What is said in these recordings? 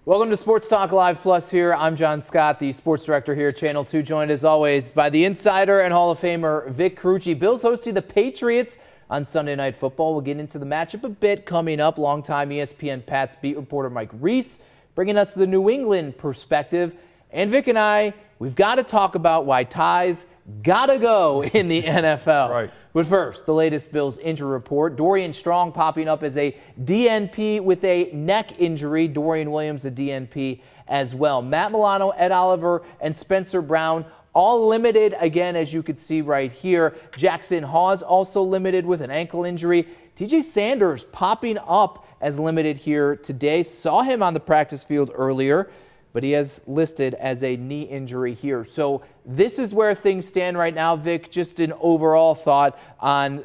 Welcome to Sports Talk Live Plus here. I'm John Scott, the sports director here at Channel 2, joined as always by the insider and Hall of Famer Vic Carucci. Bills hosting the Patriots on Sunday Night Football. We'll get into the matchup a bit coming up. Longtime ESPN Pats beat reporter Mike Reese bringing us the New England perspective. And Vic and I, we've got to talk about why ties gotta go in the NFL. Right. But first, the latest Bills injury report. Dorian Strong popping up as a DNP with a neck injury. Dorian Williams a DNP as well. Matt Milano, Ed Oliver, and Spencer Brown all limited again, as you could see right here. Jackson Hawes also limited with an ankle injury. TJ Sanders popping up as limited here today. Saw him on the practice field earlier, but he has listed as a knee injury here. So this is where things stand right now, Vic. Just an overall thought on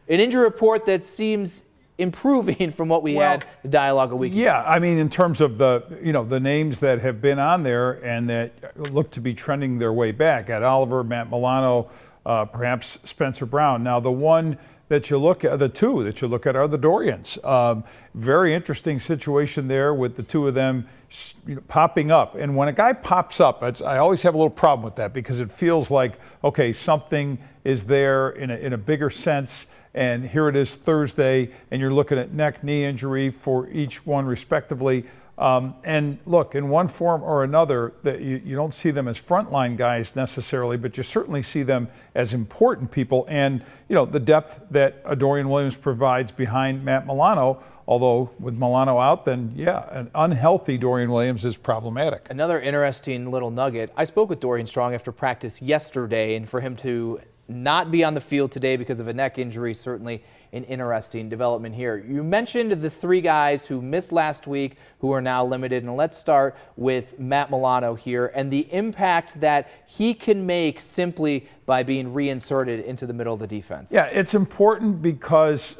an injury report that seems improving from what we had the dialogue a week ago. Yeah, I mean, in terms of the names that have been on there and that look to be trending their way back, Ed Oliver, Matt Milano, perhaps Spencer Brown. Now, the one that you look at, the two that you look at are the Dorians. Very interesting situation there with the two of them popping up. And when a guy pops up, I always have a little problem with that because it feels like, okay, something is there in a bigger sense. And here it is Thursday, and you're looking at neck, knee injury for each one respectively. And look, in one form or another, that you don't see them as frontline guys necessarily, but you certainly see them as important people. And, the depth that Dorian Williams provides behind Matt Milano, although with Milano out, then, yeah, an unhealthy Dorian Williams is problematic. Another interesting little nugget. I spoke with Dorian Strong after practice yesterday, and for him to not be on the field today because of a neck injury, certainly an interesting development here. You mentioned the three guys who missed last week who are now limited, and let's start with Matt Milano here and the impact that he can make simply by being reinserted into the middle of the defense. Yeah, it's important because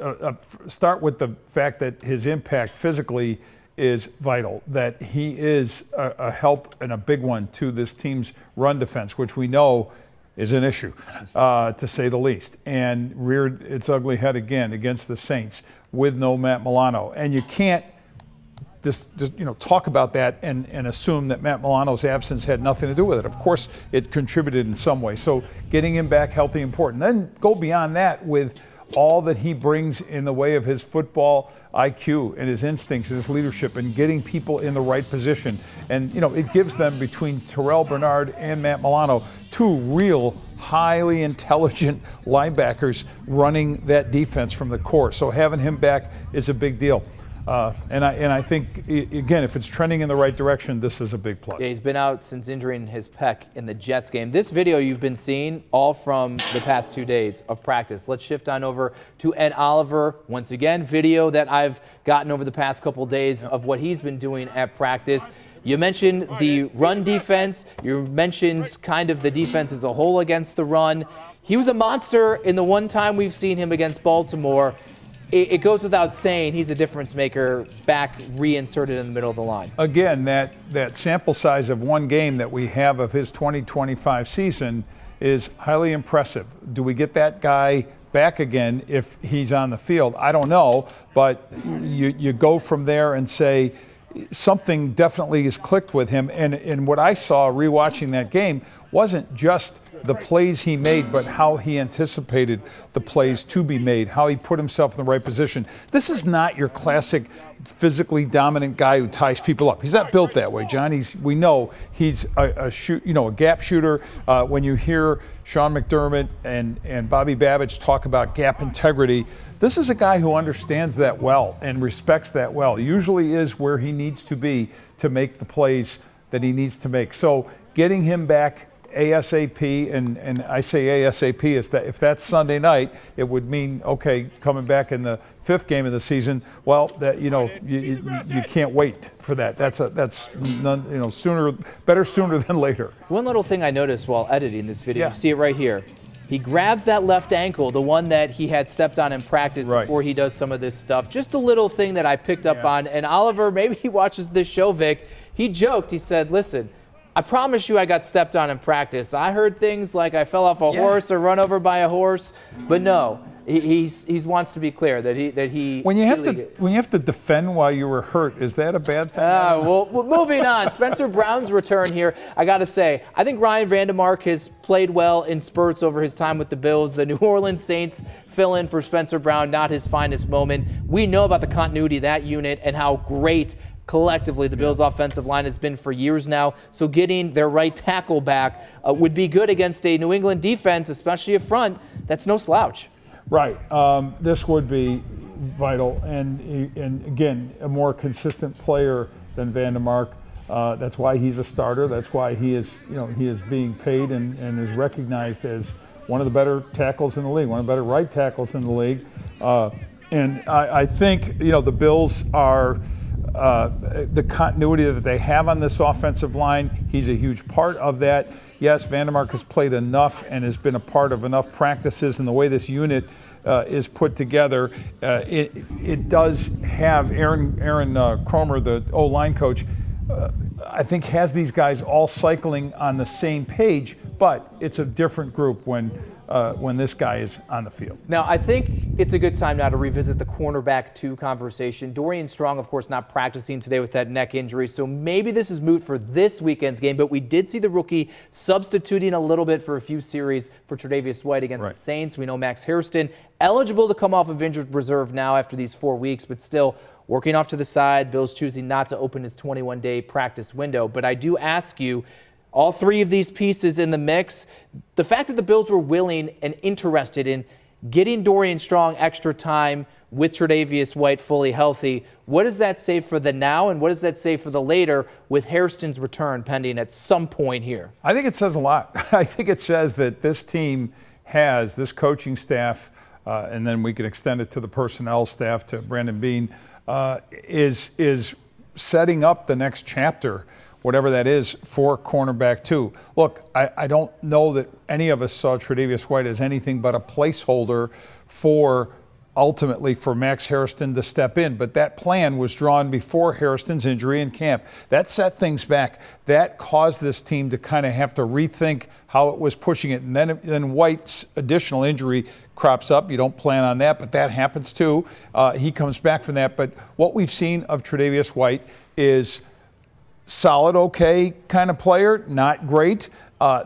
start with the fact that his impact physically is vital, that he is a help and a big one to this team's run defense, which we know is an issue, to say the least, and reared its ugly head again against the Saints with no Matt Milano. And you can't just talk about that and assume that Matt Milano's absence had nothing to do with it. Of course, it contributed in some way. So getting him back healthy, important. Then go beyond that with all that he brings in the way of his football IQ and his instincts and his leadership and getting people in the right position. And, it gives them, between Terrell Bernard and Matt Milano, two real highly intelligent linebackers running that defense from the core. So having him back is a big deal. And I think, again, if it's trending in the right direction, this is a big plus. Yeah, he's been out since injuring his pec in the Jets game. This video you've been seeing all from the past 2 days of practice. Let's shift on over to Ed Oliver. Once again, video that I've gotten over the past couple days of what he's been doing at practice. You mentioned the run defense. You mentioned kind of the defense as a whole against the run. He was a monster in the one time we've seen him against Baltimore. It goes without saying he's a difference maker back reinserted in the middle of the line. Again, that sample size of one game that we have of his 2025 season is highly impressive. Do we get that guy back again if he's on the field? I don't know, but you go from there and say something definitely has clicked with him. And what I saw rewatching that game wasn't just the plays he made, but how he anticipated the plays to be made, how he put himself in the right position. This is not your classic physically dominant guy who ties people up. He's not built that way, John. We know he's a gap shooter. When you hear Sean McDermott and Bobby Babbage talk about gap integrity, this is a guy who understands that well and respects that well. Usually is where he needs to be to make the plays that he needs to make. So getting him back ASAP, and I say ASAP is that if that's Sunday night, it would mean, okay, coming back in the fifth game of the season. Well, that you can't wait for that. That's none, better sooner than later. One little thing I noticed while editing this video, you see it right here. He grabs that left ankle, the one that he had stepped on in practice before he does some of this stuff. Just a little thing that I picked up on. And Oliver, maybe he watches this show, Vic. He joked. He said, listen, I promise you I got stepped on in practice. I heard things like I fell off a horse or run over by a horse. But no, he wants to be clear that he when you have to defend while you were hurt, is that a bad thing? Well, moving on. Spencer Brown's return here. I got to say, I think Ryan Vandermark has played well in spurts over his time with the Bills. The New Orleans Saints fill in for Spencer Brown, not his finest moment. We know about the continuity of that unit and how great collectively the Bills' offensive line has been for years now. So getting their right tackle back would be good against a New England defense, especially up front. That's no slouch. Right. This would be vital. And again, a more consistent player than Vandermark. That's why he's a starter. That's why he is being paid and is recognized as one of the better tackles in the league, one of the better right tackles in the league. And I think, the Bills are the continuity that they have on this offensive line. He's a huge part of that. Yes, Vandermark has played enough and has been a part of enough practices, and the way this unit is put together, it does have Aaron Cromer, the O-line coach, I think has these guys all cycling on the same page, but it's a different group when this guy is on the field. Now, I think it's a good time now to revisit the cornerback 2 conversation. Dorian Strong, of course, not practicing today with that neck injury, so maybe this is moot for this weekend's game, but we did see the rookie substituting a little bit for a few series for Tre'Davious White against the Saints. We know Max Hairston eligible to come off of injured reserve now after these 4 weeks, but still working off to the side. Bills choosing not to open his 21-day practice window. But I do ask you, all 3 of these pieces in the mix, the fact that the Bills were willing and interested in getting Dorian Strong extra time with Tre'Davious White fully healthy, what does that say for the now and what does that say for the later with Hairston's return pending at some point here? I think it says a lot. I think it says that this team has, this coaching staff, and then we can extend it to the personnel staff, to Brandon Beane, is setting up the next chapter, whatever that is, for cornerback 2. Look, I don't know that any of us saw Tre'Davious White as anything but a placeholder ultimately for Max Hairston to step in, but that plan was drawn before Hairston's injury in camp. That set things back. That caused this team to kind of have to rethink how it was pushing it, and then White's additional injury crops up. You don't plan on that, but that happens too. He comes back from that, but what we've seen of Tre'Davious White is solid, okay kind of player, not great.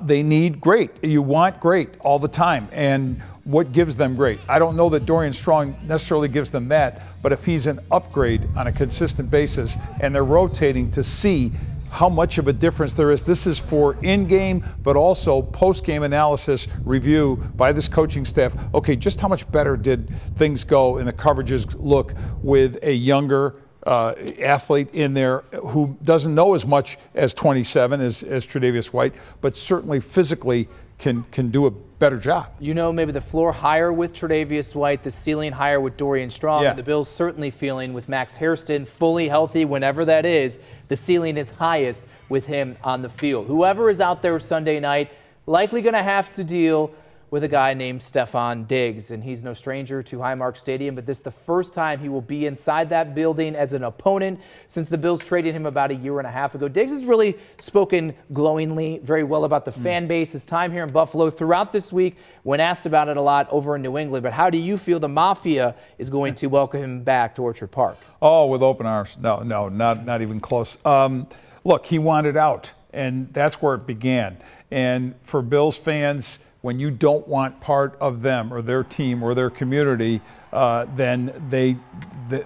They need great. You want great all the time. And what gives them great? I don't know that Dorian Strong necessarily gives them that, but if he's an upgrade on a consistent basis and they're rotating to see how much of a difference there is. This is for in-game, but also post-game analysis review by this coaching staff. Okay, just how much better did things go and the coverages look with a younger athlete in there who doesn't know as much as 27 as Tre'Davious White, but certainly physically can do a better job. Maybe the floor higher with Tre'Davious White, the ceiling higher with Dorian Strong. Yeah. The Bills certainly feeling with Max Hairston fully healthy whenever that is, the ceiling is highest with him on the field. Whoever is out there Sunday night likely going to have to deal with a guy named Stefon Diggs, and he's no stranger to Highmark Stadium, but this is the first time he will be inside that building as an opponent since the Bills traded him about a year and a half ago. Diggs has really spoken glowingly, very well about the fan base, his time here in Buffalo throughout this week, when asked about it a lot over in New England. But how do you feel the Mafia is going to welcome him back to Orchard Park? Oh, with open arms. No, not even close. Look, he wanted out, and that's where it began. And for Bills fans, when you don't want part of them or their team or their community, then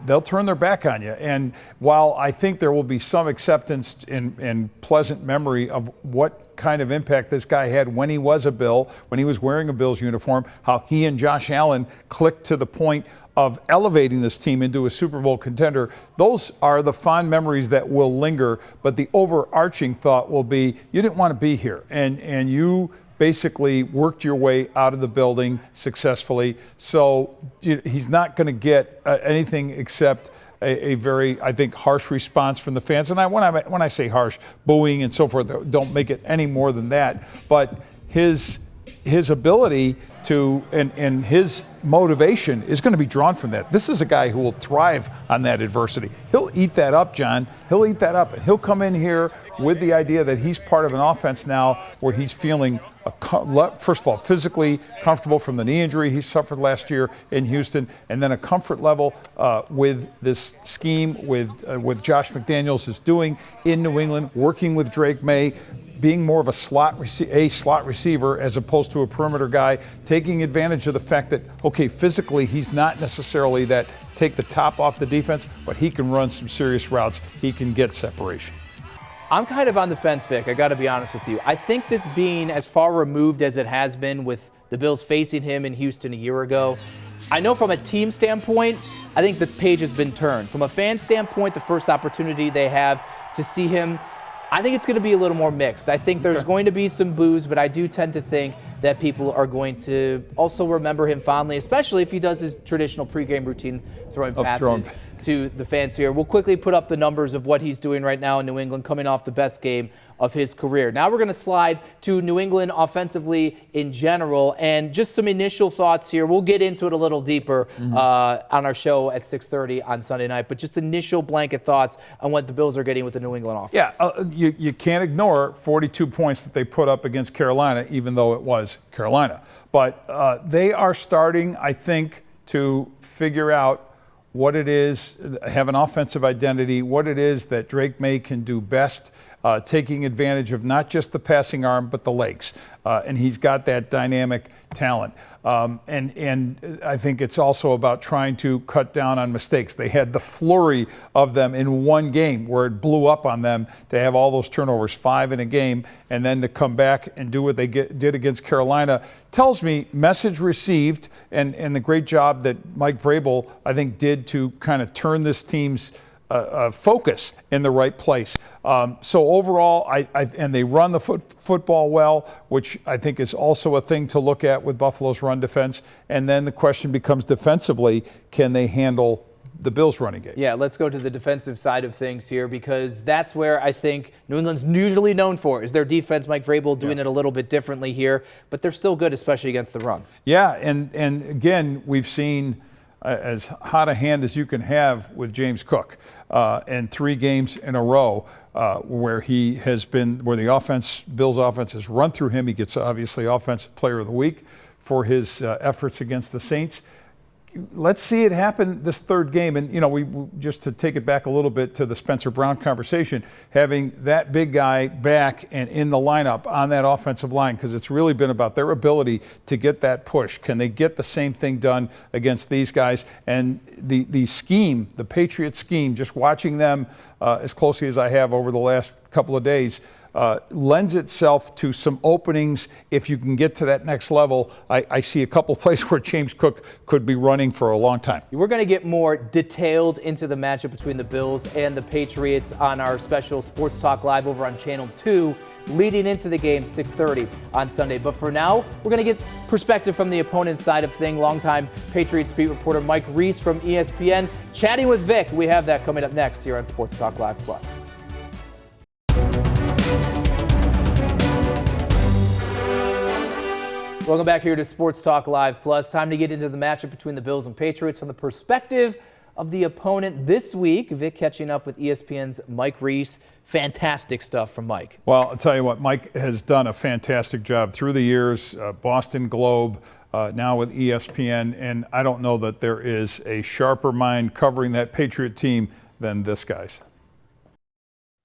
they'll turn their back on you. And while I think there will be some acceptance and pleasant memory of what kind of impact this guy had when he was a Bill, when he was wearing a Bills uniform, how he and Josh Allen clicked to the point of elevating this team into a Super Bowl contender, those are the fond memories that will linger. But the overarching thought will be, you didn't want to be here, and you basically worked your way out of the building successfully. So he's not going to get anything except a very, I think, harsh response from the fans. And when I say harsh, booing and so forth, don't make it any more than that. But his his ability to and his motivation is going to be drawn from that. This is a guy who will thrive on that adversity. He'll eat that up, John. He'll eat that up, and he'll come in here with the idea that he's part of an offense now where he's feeling, first of all, physically comfortable from the knee injury he suffered last year in Houston, and then a comfort level with this scheme with Josh McDaniels is doing in New England, working with Drake May, being more of a slot receiver as opposed to a perimeter guy, taking advantage of the fact that, okay, physically he's not necessarily that take the top off the defense, but he can run some serious routes. He can get separation. I'm kind of on the fence, Vic. I got to be honest with you. I think this being as far removed as it has been with the Bills facing him in Houston a year ago, I know from a team standpoint, I think the page has been turned. From a fan standpoint, the first opportunity they have to see him, I think it's going to be a little more mixed. I think there's going to be some boos, but I do tend to think that people are going to also remember him fondly, especially if he does his traditional pregame routine throwing passes to the fans here. We'll quickly put up the numbers of what he's doing right now in New England, coming off the best game of his career. Now we're going to slide to New England offensively in general, and just some initial thoughts here. We'll get into it a little deeper on our show at 6:30 on Sunday night, but just initial blanket thoughts on what the Bills are getting with the New England offense. Yeah, you can't ignore 42 points that they put up against Carolina, even though it was Carolina. But they are starting, I think, to figure out what it is, have an offensive identity, what it is that Drake May can do best, taking advantage of not just the passing arm, but the legs. And he's got that dynamic talent. And I think it's also about trying to cut down on mistakes. They had the flurry of them in one game where it blew up on them to have all those turnovers, 5 in a game, and then to come back and do what they did against Carolina tells me message received, and the great job that Mike Vrabel, I think, did to kind of turn this team's focus in the right place. So overall, and they run the football well, which I think is also a thing to look at with Buffalo's run defense. And then the question becomes defensively, can they handle the Bills running game? Yeah, let's go to the defensive side of things here, because that's where I think New England's usually known for is their defense. Mike Vrabel doing it a little bit differently here, but they're still good, especially against the run. Yeah, and again, we've seen as hot a hand as you can have with James Cook, and 3 games in a row where he has been, where the Bills offense has run through him. He gets obviously Offensive Player of the Week for his efforts against the Saints. Let's see it happen this third game. And, you know, we just to take it back a little bit to the Spencer Brown conversation, having that big guy back and in the lineup on that offensive line, because it's really been about their ability to get that push. Can they get the same thing done against these guys? And the scheme, the Patriot scheme, just watching them as closely as I have over the last couple of days, lends itself to some openings. If you can get to that next level, I see a couple places where James Cook could be running for a long time. We're going to get more detailed into the matchup between the Bills and the Patriots on our special Sports Talk Live over on Channel 2 leading into the game, 6:30 on Sunday. But for now, we're going to get perspective from the opponent's side of thing. Longtime Patriots beat reporter Mike Reese from ESPN chatting with Vic. We have that coming up next here on Sports Talk Live Plus. Welcome back here to Sports Talk Live Plus. Time to get into the matchup between the Bills and Patriots from the perspective of the opponent this week. Vic catching up with ESPN's Mike Reese. Fantastic stuff from Mike. Well, I'll tell you what, Mike has done a fantastic job through the years, Boston Globe, now with ESPN, and I don't know that there is a sharper mind covering that Patriot team than this guy's.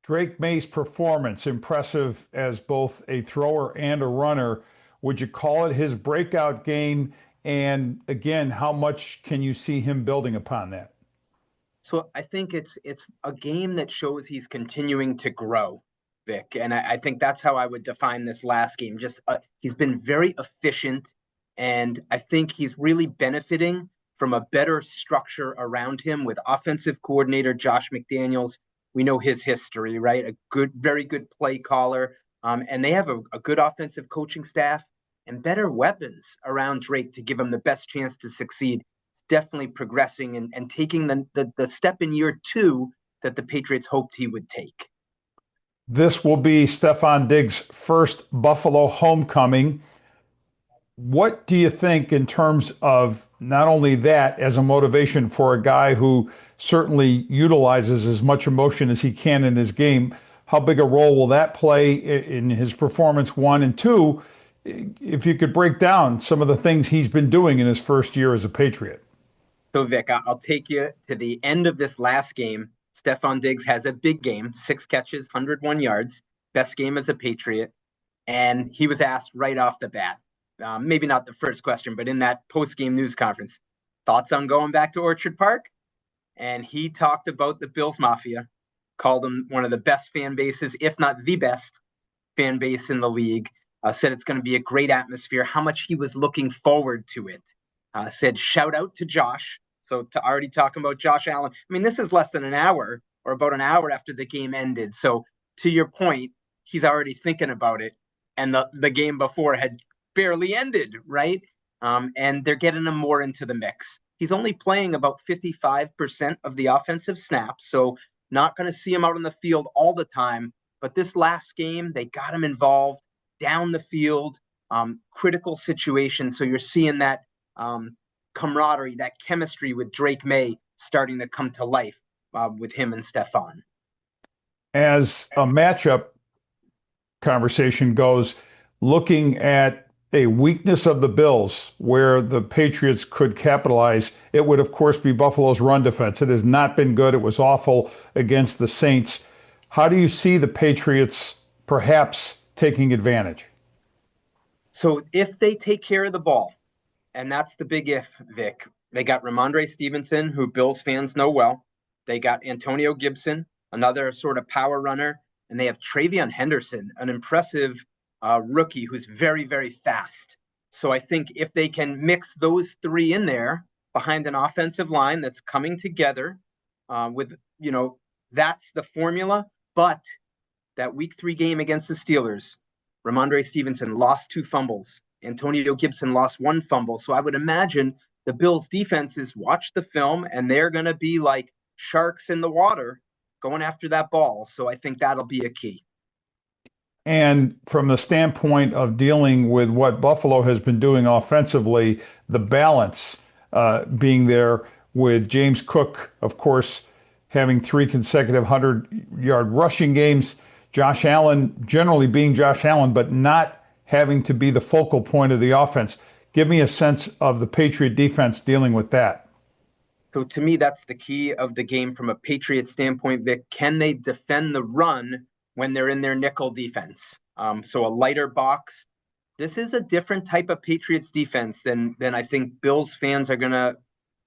Drake May's performance, impressive as both a thrower and a runner. Would you call it his breakout game? And again, how much can you see him building upon that? So I think it's a game that shows he's continuing to grow, Vic. And I think that's how I would define this last game. Just he's been very efficient, and I think he's really benefiting from a better structure around him with offensive coordinator Josh McDaniels. We know his history, right? A good, very good play caller. And they have a good offensive coaching staff and better weapons around Drake to give him the best chance to succeed. It's definitely progressing and taking the step in year 2 that the Patriots hoped he would take. This will be Stefon Diggs' first Buffalo homecoming. What do you think in terms of not only that as a motivation for a guy who certainly utilizes as much emotion as he can in his game? How big a role will that play in his performance, one? And two, if you could break down some of the things he's been doing in his first year as a Patriot. So, Vic, I'll take you to the end of this last game. Stefon Diggs has a big game, 6 catches, 101 yards, best game as a Patriot. And he was asked right off the bat, maybe not the first question, but in that post-game news conference, thoughts on going back to Orchard Park? And he talked about the Bills Mafia, called them one of the best fan bases, if not the best fan base in the league, said it's going to be a great atmosphere, how much he was looking forward to it. Said, shout out to Josh. So to already talking about Josh Allen, I mean, this is less than an hour or about an hour after the game ended. So to your point, he's already thinking about it. And the game before had barely ended, right? And they're getting him more into the mix. He's only playing about 55% of the offensive snaps, so not going to see him out on the field all the time. But this last game, they got him involved down the field, critical situation. So you're seeing that camaraderie, that chemistry with Drake May starting to come to life with him and Stefon. As a matchup conversation goes, looking at a weakness of the Bills where the Patriots could capitalize, it would, of course, be Buffalo's run defense. It has not been good. It was awful against the Saints. How do you see the Patriots perhaps taking advantage? So if they take care of the ball, and that's the big if, Vic, they got Ramondre Stevenson, who Bills fans know well. They got Antonio Gibson, another sort of power runner. And they have Travion Henderson, an impressive rookie who's very, very fast. So I think if they can mix those three in there behind an offensive line that's coming together with, that's the formula. But that week 3 game against the Steelers, Ramondre Stevenson lost 2 fumbles. Antonio Gibson lost 1 fumble. So I would imagine the Bills defenses watch the film and they're going to be like sharks in the water going after that ball. So I think that'll be a key. And from the standpoint of dealing with what Buffalo has been doing offensively, the balance being there with James Cook, of course, having 3 consecutive 100-yard rushing games, Josh Allen generally being Josh Allen, but not having to be the focal point of the offense. Give me a sense of the Patriot defense dealing with that. So to me, that's the key of the game from a Patriots standpoint, Vic. Can they defend the run when they're in their nickel defense? So a lighter box. This is a different type of Patriots defense than I think Bills fans are going to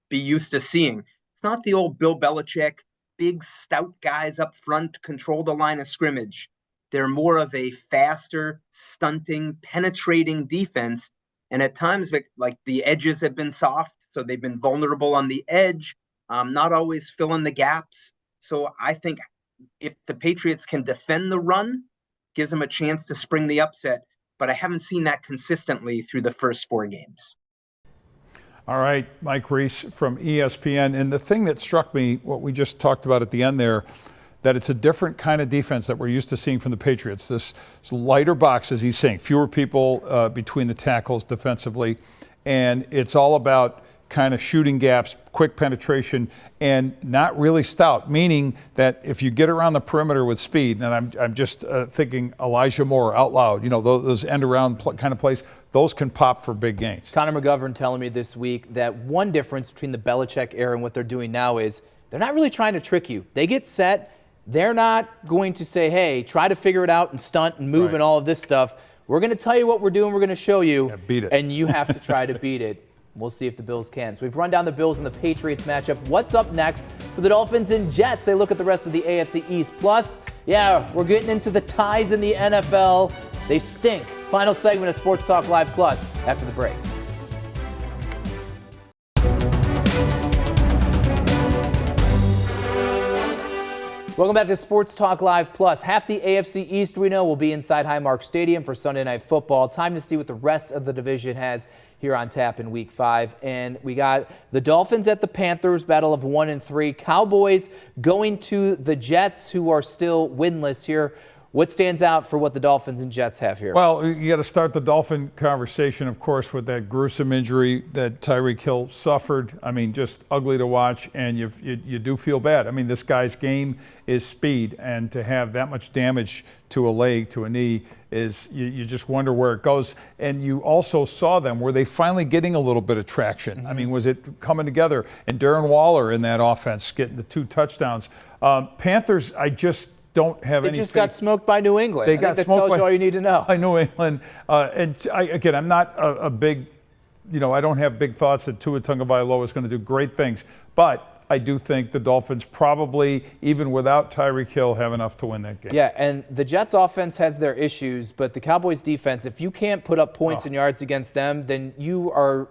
be used to seeing. It's not the old Bill Belichick, big, stout guys up front, control the line of scrimmage. They're more of a faster, stunting, penetrating defense. And at times, like the edges have been soft, so they've been vulnerable on the edge, not always filling the gaps. So I think if the Patriots can defend the run, gives them a chance to spring the upset. But I haven't seen that consistently through the first 4 games. All right, Mike Reese from ESPN. And the thing that struck me, what we just talked about at the end there, that it's a different kind of defense that we're used to seeing from the Patriots. This lighter box, as he's saying, fewer people between the tackles defensively. And it's all about kind of shooting gaps, quick penetration, and not really stout, meaning that if you get around the perimeter with speed, and I'm just thinking Elijah Moore out loud, those end around kind of plays, those can pop for big gains. Connor McGovern telling me this week that one difference between the Belichick era and what they're doing now is they're not really trying to trick you. They get set. They're not going to say, hey, try to figure it out and stunt and move and all of this stuff. We're going to tell you what we're doing. We're going to show you. Yeah, beat it. And you have to try to beat it. We'll see if the Bills can. So we've run down the Bills and the Patriots matchup. What's up next for the Dolphins and Jets? They look at the rest of the AFC East. Plus, we're getting into the ties in the NFL. They stink. Final segment of Sports Talk Live Plus after the break. Welcome back to Sports Talk Live Plus. Half the AFC East we know will be inside Highmark Stadium for Sunday Night Football. Time to see what the rest of the division has here on tap in Week 5. And we got the Dolphins at the Panthers, battle of 1 and 3. Cowboys going to the Jets, who are still winless here. What stands out for what the Dolphins and Jets have here? Well, you got to start the Dolphin conversation, of course, with that gruesome injury that Tyreek Hill suffered. I mean, just ugly to watch, and you do feel bad. I mean, this guy's game is speed, and to have that much damage to a leg, to a knee, is you just wonder where it goes. And you also saw them, were they finally getting a little bit of traction? Mm-hmm. I mean, was it coming together? And Darren Waller in that offense getting the 2 touchdowns. Panthers, I just don't have any. They just got smoked by New England. They got that smoked tells you all you need to know. By New England. Again, I'm not a big, I don't have big thoughts that Tua Tagovailoa is going to do great things. But I do think the Dolphins probably, even without Tyreek Hill, have enough to win that game. Yeah, and the Jets offense has their issues, but the Cowboys defense, if you can't put up points and yards against them, then you are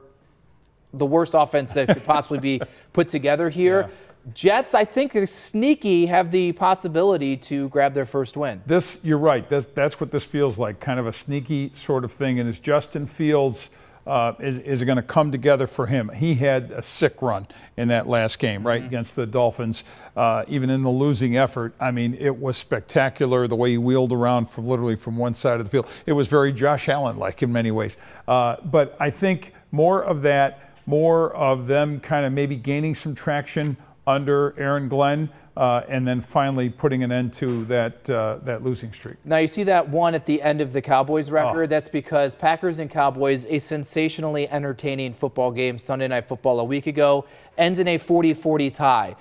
the worst offense that could possibly be put together here. Yeah. Jets, I think, are sneaky, have the possibility to grab their first win. You're right. That's what this feels like, kind of a sneaky sort of thing. And is Justin Fields, is it going to come together for him? He had a sick run in that last game, right, against the Dolphins. Even in the losing effort, I mean, it was spectacular the way he wheeled around literally from one side of the field. It was very Josh Allen-like in many ways. But I think more of that, more of them kind of maybe gaining some traction under Aaron Glenn, and then finally putting an end to that losing streak. Now you see that one at the end of the Cowboys record. That's because Packers and Cowboys, a sensationally entertaining football game, Sunday Night Football a week ago, ends in a 40-40 tie.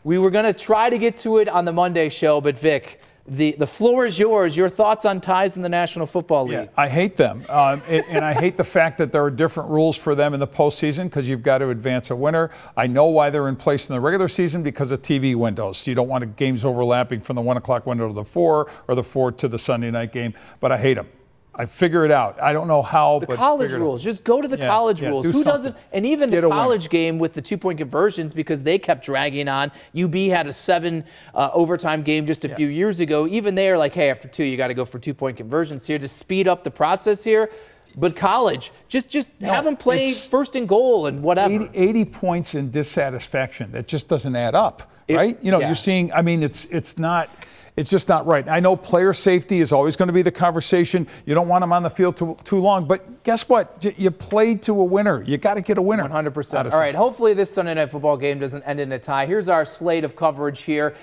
We were going to try to get to it on the Monday show, but Vic, the floor is yours. Your thoughts on ties in the National Football League? Yeah, I hate them. And I hate the fact that there are different rules for them in the postseason because you've got to advance a winner. I know why they're in place in the regular season because of TV windows. You don't want games overlapping from the 1 o'clock window to the 4 or the 4 to the Sunday night game. But I hate them. I figure it out. I don't know how, but college rules. Just go to the college rules. Who doesn't? And even the college game with the 2-point conversions, because they kept dragging on. UB had a 7 overtime game just a few years ago. Even they're like, hey, after 2, you got to go for 2-point conversions here to speed up the process here. But college, just have them play first and goal and whatever. 80 points in dissatisfaction. That just doesn't add up, right? You're seeing. I mean, it's not. It's just not right. I know player safety is always going to be the conversation. You don't want them on the field too long. But guess what? You played to a winner. You got to get a winner. 100%. All right, hopefully this Sunday Night Football game doesn't end in a tie. Here's our slate of coverage here.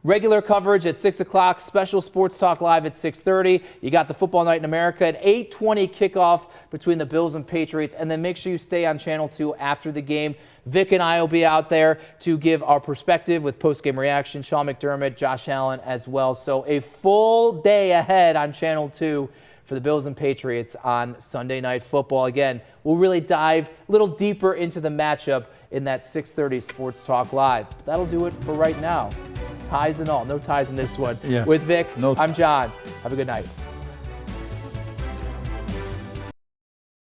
Regular coverage at 6 o'clock, special Sports Talk Live at 6:30. You got the Football Night in America at 8:20 kickoff between the Bills and Patriots. And then make sure you stay on Channel 2 after the game. Vic and I will be out there to give our perspective with post-game reaction. Sean McDermott, Josh Allen as well. So a full day ahead on Channel 2 for the Bills and Patriots on Sunday Night Football. Again, we'll really dive a little deeper into the matchup in that 6:30 Sports Talk Live. But that'll do it for right now. Ties and all. No ties in this one. Yeah. With Vic, I'm John. Have a good night.